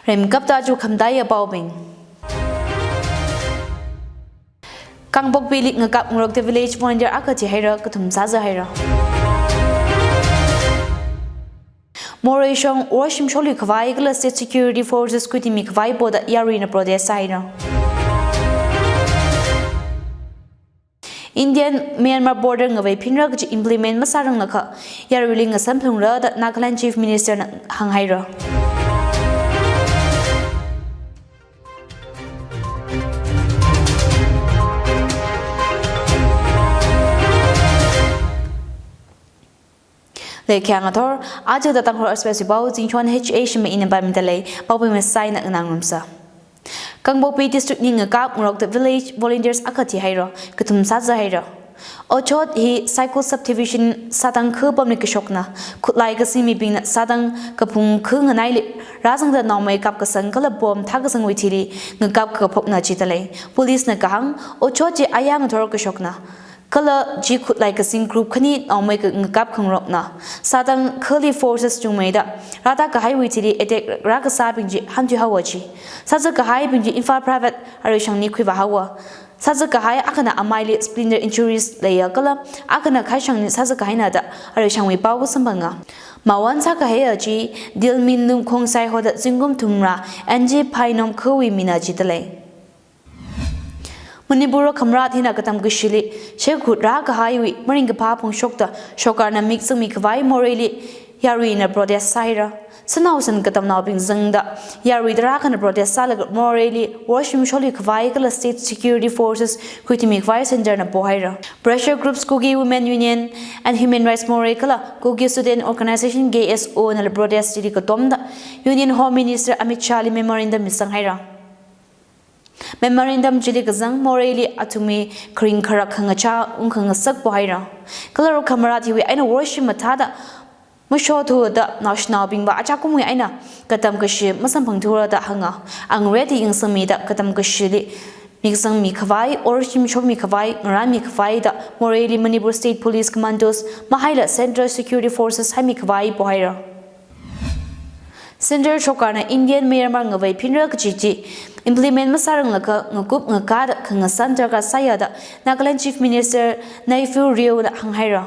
Rem kapta ju khamdai abawing Kangbok bilik ngakap ngurok the village volunteer akati haira kathum saza haira Moray shong washim sholi khwai gla state security forces kuti mi khwai boda yari na protest haira Indian Myanmar border ngawai phinra gi implement masarang nakha yari ling asam thungra da Nagaland chief minister hang haira Lekyang athor aja datang hor especially bau jingchuan HA shima in environmental lay bau be mesai na nangumsa Kangbopi district ning kap ngorok the village volunteers akati hairo katum saza hairo Ochot hi cycle subdivision sadang khu pamni kishokna khutlai ka simi bing sadang kapung khu nganai li razang da nomai kap ka sangkala bom thaga sangwi thiri ngakap ka phokna chitale police na kahang ochot je ayang thor kishokna Kala ji khut like a sing group khani nomai ka ngap khangrok na sadang khali forces chungmeida rata ka highway tiri attack raka sabing ji hanju hawachi saja ka hai bing ji infra private arishang ni khwi ba hawa saja ka hai akana amaili splinter injuries leya kala akana khaishang ni saja ka haina da arishang wi pawu sambanga mawan sa ka heya ji dilmin lum khongsai hoda jingum thumra nj phainom khwi mina jitale Manipur Kamrat hina katam gishili Shekhut Raga Highway Maringa Papung Shokta Shokarna mixing Mikvai Morelli Yari in a protest Saira Sanausan katam nauping Zangda Yari Drakan protest Salag Morelli Washim Sholi Kvaikala State Security Forces Kuti Mikvai Sanjarna Pohaira Pressure Groups Kugi Women Union and Human Rights Morekala Kugi Student Organization GSO and the protest Jirikatomda Union Home Minister Amit Chali Memorandum Misanghaira Memorandum jili kazang morally atumi kring karak hangacha unkhang sak pohaira kalaro kamarati we aina worship matada musho thu da national bingba achakum we aina katam kashi masam phangthura da hanga ang ready ing sami da katam kashili mixang mi khawai orshim shom mi khawai ngara mi khawai da morally Manipur State Police Commandos mahaila Central Security Forces hami khawai pohaira Center Shokarna Indian Myanmar ngawai phinra kachiji implement masarang laka ngukup ngakad khangasan jarka sayada Nagaland Chief Minister Naifu Rio hanghaira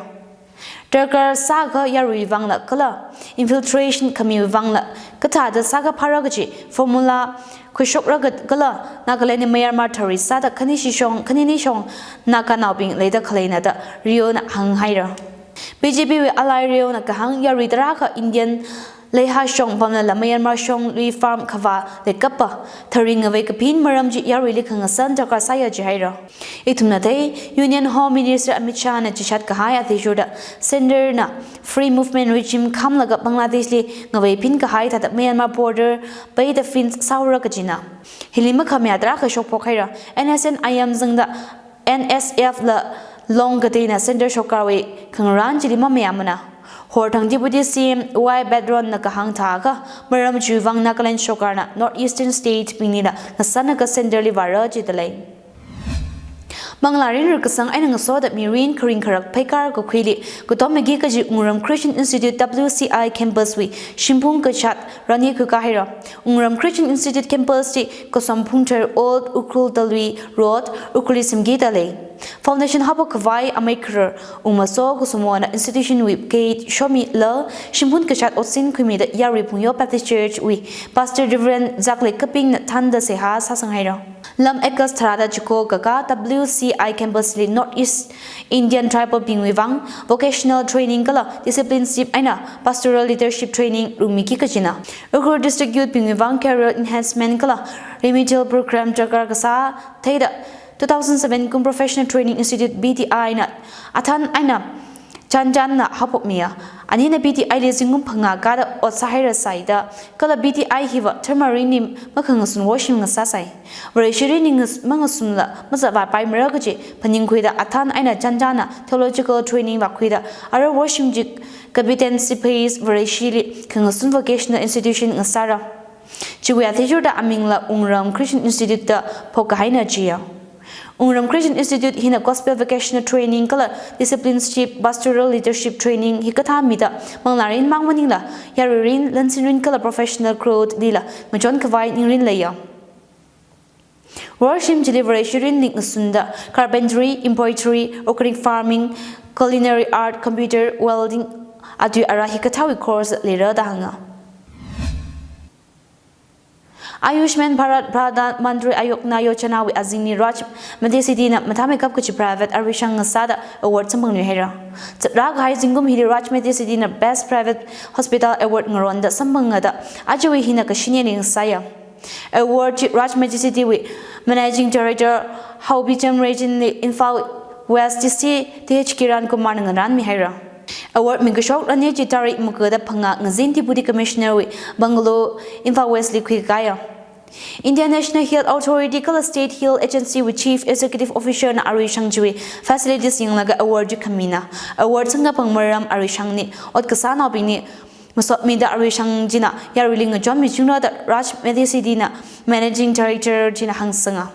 Darkar saga yarui wangla kala infiltration kami wangla katada saga paragaji formula kushok ragat kala Nagaland Myanmar Tharisa da kanini shong naka naubing leda khalena da Rio hanghaira BJP we alai Rio na kahang yarui daraka Indian Leha shong pamna la Myanmar shong lui farm khawa le kappa tharing away kapin maram ji yari likhang san jaka saya jaira itumna dei Union Home Minister Amit Shah na chishat kahaya tishuda sender na free movement regime khamlaga Bangladesh li ngawai pin kahai tha Myanmar border bai the fins saura kajina hilima khamya dra ka shok pokhaira NSN IM zangda NSF la long gatina sender shokarwe khangran jilima myamna Hortang Deputy CM Y Bedron na kahang thaga maram juwang Nagaland Shokarna Northeastern State pinila na sanaka senderli vara jitalay Manglarin rukasang ay nangaso that Mirin Karing Karak Paikar ko kwili kutomegi kaji Ungram Christian Institute WCI campus wi Shimpung Kachat Rani Kukahira Ungram Christian Institute campus ti Kosampungter Old Ukrul Dalwi Road Ukrulisim Gitale Foundation Habo Kawai Amaker Umaso Kusumona Institution with Gate Shomi La Shimpun Kachat Otsin Kumida Yari Punyo Baptist Church wi Pastor Reverend Zakle Kaping Tanda Seha Sasanghaira Lam Ekas Tharada Chiko Kaka WCI campus li Northeast Indian Tribal Bingwivang Vocational Training Kala Discipleship Aina Pastoral Leadership Training Rumiki Kachina Ukur District Youth Bingwivang Career Enhancement Kala Remedial Program Jakar Kasa Taida 2007 Kum Professional Training Institute BTI na Athan Aina Chanjan na hapok miya anina BTI le jingum phanga kada otsahira saida kala BTI hiwa thermarini makhangasun washing nga sasai warishiri ningas mangasumla mazawa pai mragaji phaningkhuida athan aina chanjana theological training wa khuida ara washing jik competency base warishili khangasun vocational institution nga sara chiwa thejurda amingla Ungram Christian Institute da phoka haina jiya Ungram Christian Institute hina gospel vocational training kala discipleship pastoral leadership training hikatha mida manglarin mangmaningla yarin lansinrin kala professional growth dila majon kawai ningrin laya worship deliveration link sunda carpentry embroidery organic farming culinary art computer welding adu ara hikathawi course lera dahanga Ayushman Bharat Pradhan Mantri Ayokna Yochana wi Azini Raj Medicity na Mathame Cup Kuchi Private Arishang Sada Award Samang Hera. Rag Hai Zingum Hidi Raj Medicity na Best Private Hospital Award Ngaronda Sambangada Ajawi Hina Kashini Saya. Award Raj Medicity wi Managing Director Haubicham Region Info West DC TH Kiran Kumar Ngaran Mihera. Award Mingashok Rani Jitari Mukada Panga Ngazin Deputy Commissioner wi Bangalo Info West Liquigaya. Indian National Health Authority Kala State Health Agency with Chief Executive Officer na Arishang Jui Facilities Yinglaga Award Kamina Award Sanga Pangmaram Arishang ni Ot Kasana Bini Masop Mida Arishang Jina Yariling John Michuna that Raj Medicidina Managing Director Jina Hangsanga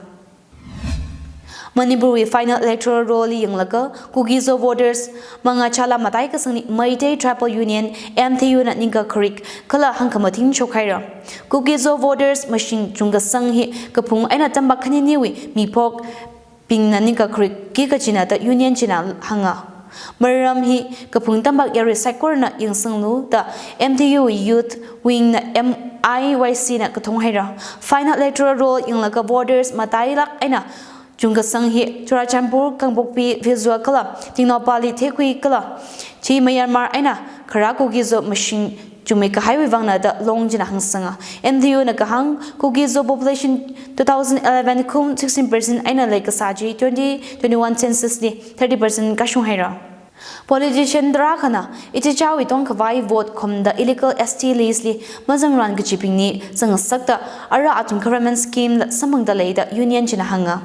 Manipuri final electoral roll Yinglaga Kugizo voters Manga Chala Matai Kasani Maite Tribal Union MTU na Ninka Creek Kala Hankamatin Chokaira Kugizo voters machine Junga Sanghi Kapung Aina Tamba Kaniniwi Mipok Ping na Ninka Creek Kikachina the Union China Hanga Maram hi Kapung Tambak Yari Sakorna Yung Sanglu the MTU Youth Wing na MIYC na Katonghaira Final electoral roll Yinglaga voters Matai Lak Aina Junga Sanghi, Churachampur, Kangpokpi, Visual Kala, Tinopali, Tekui Kala, Chi Myanmar Aina, Karaku Gizo machine, Jumeka Highway Vangna, the Longjina Hangsanga, MDU Nakahang, Kugizo population 2011 Kum 16% Aina Lake Saji, 2021 census 30% Kashunhaira. Politician Drakana, Itichawi Tonkavai vote com the illegal ST Leslie, Mazangran Gachipini, Sangasakta, Ara Atum government scheme samang the later Union Chinahanga.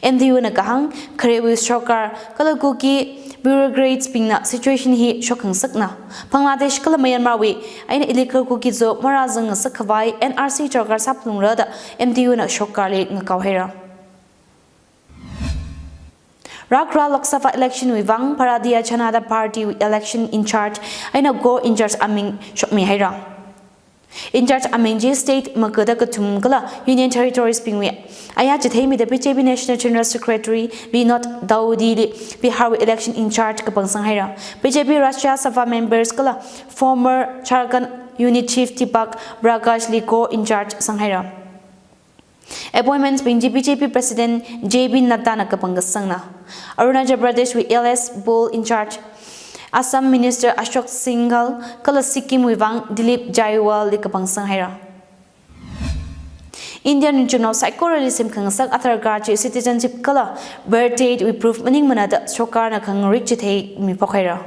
MDU Nakahang, Karewi Shokar, Kalaguki, bureaucrats Pingna, situation he shocking sakna. Bangladesh Kalamayanmarwi, an illegal Kukizo, Marazang Sakavai, NRC Chokar Saplung Rada, MDU na Shokar Lake Nakauhera. Rakra Lok Sabha election with Vang Paradia Chanada party with election in charge aina go in charge aming shokmi haira in charge aming J state Makada Katum Gala Union Territories Pingwe Aya Jithemi the BJP National General Secretary be not Daudi Bihar election in charge Kapang Sanghaira BJP Rashtra Sabha members Gala former Chargan Unit Chief Tipak Bragash Liko in charge Sanghaira Appointments being BJP President JB Nadda Nakapangasangna. Arunachal Pradesh with LS Bull in charge. Assam Minister Ashok Singhal, Kala Sikkim Wivang Dilip Jaiwal Likapangsanghaira. Indian Regional Psychorealism Kangasak Athargachi Citizenship Kala birth date with proof maning manada Shokarna Kangrichite Mipokhaira.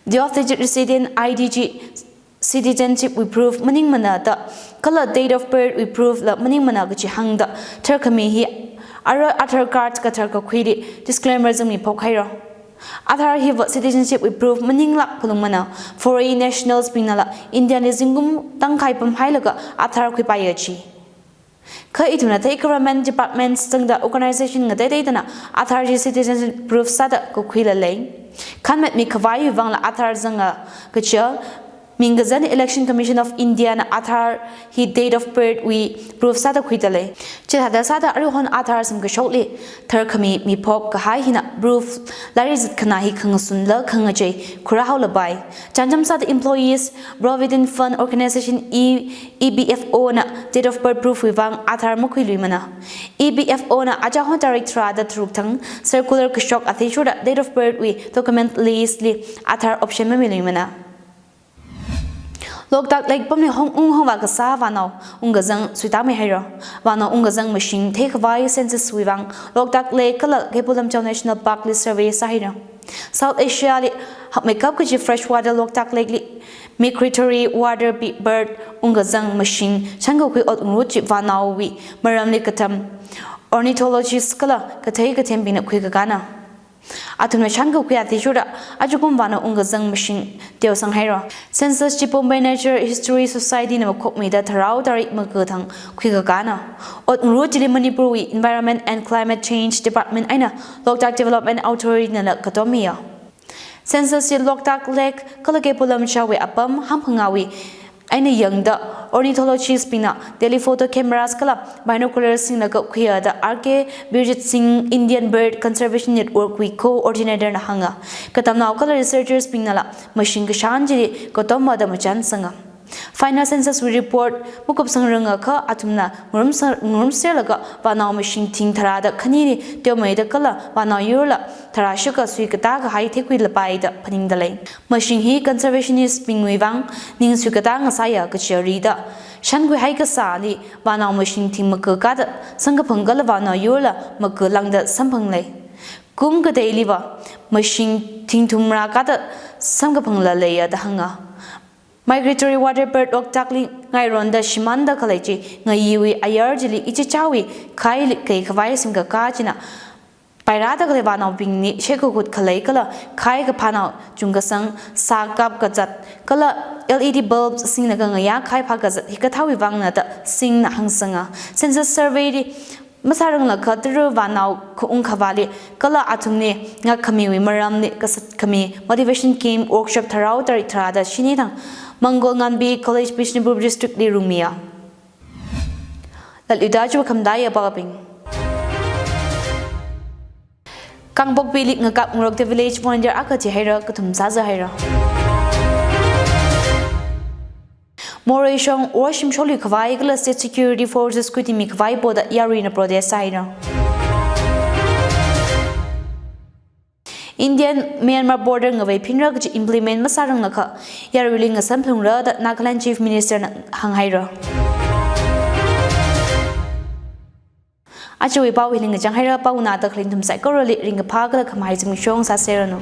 The authorized resident IDG citizenship we prove maning manada color date of birth we prove la maning managachi hangda turkami hi ara athar card ka thar ka khwidi disclaimer jami pokhaira athar hi citizenship we prove maning lak phulungmana foreign nationals pinala indianism tangkai pam hailaga athar khwi payachi kha ituna the government departments tangda organization nga dai dana athar citizenship proof sada ko khwila lei khanmet mi khawai wangla athar zanga kacha Mingazan Election Commission of India na Athar hi date of birth we proof sada khwitale chhada sada arihon Athar sam ka shortly thar khami mi phok ka hai hina proof larizit khana hi khangasun la khangachei khura haula bai chanjam sada employees provident fund organization EBFO na date of birth proof we wang Athar mokhui mana EBFO na aja hon director da truk thang circular ka shok athi shura date of birth we document list li Athar option me mana Loktak like Pumni Hong Wakasa Vano, Ungazang, Sutami Hero, Vano Ungazang machine, take via census Wivang, Loktak Lake, Kapulam National Park List Survey Sahira. South Asia, make up with freshwater Loktak Lake, migratory water bird, Ungazang machine, Changoki Ruchi Vanawi, Maram Likatam, ornithology scholar, Kateka Tempin Quigagana. Atuna shango kuya tishura ajukum vana unga zang machine teo sang hairo census chipom by nature history society na makop me da tharau tarik magathang khuiga kana ot ngru chili manipur wi environment and climate change department aina loktak development authority na katomia census loktak lake kalake pulam chawe apam hamphangawi aina yangda ornithologists pina telephoto cameras kala binoculars sing na khuya da RK Birjit Singh Indian Bird Conservation Network wi coordinator na hanga katamna kala researchers pina la machine ga shanjiri kotomma da machan sanga final census report mukup sangranga kha atumna ngurum selaga banaw machine ting tharada khani teo mai da kala banaw yurla tharashika suikata ga hai thekui lapai da phaning da lei machine hi conservationist pingwang ning suikata nga saya ka cheri da shangui hai ka sali banaw machine ting mak ka da sanga phangal banaw yurla mak lang da samphang lei kum ka daily ba machine ting thumra ka da sanga phangla lei ya da hanga migratory water bird oktakli ngai ronda shimanda khalaichi ngai yiwi ayarjili ichi chawi khai kai khawai singa kachina pairada kale banaw bingni sheko gut khalai kala khai ga phanau chunga sang sakap ka jat kala LED bulbs singna ga ya khai pha ga jat hikathawi wangna da singna hangsanga census survey di masarang la khatru banaw khung khawali kala athumne nga khami wi maram ni kasat khami motivation game workshop tharau tar thrada shini thang Mangol Nganbi College Bishnupur District di Rumia. Laludaju kamdaya babing. Kangbok bilik ngakap ngurok the village volunteer akati haira katum saza haira. Morishong washim sholi kwai gla state security forces kuti mi kwai boda yarina protest haira. Indian Myanmar border ngawai pinra ga implement masarang ngakha yarwiling asam thungra da Nagaland chief minister hanghaira achawi pawiling janghaira pauna ta khlin thum sai koroli ring pha ga khamai jing shong sa serano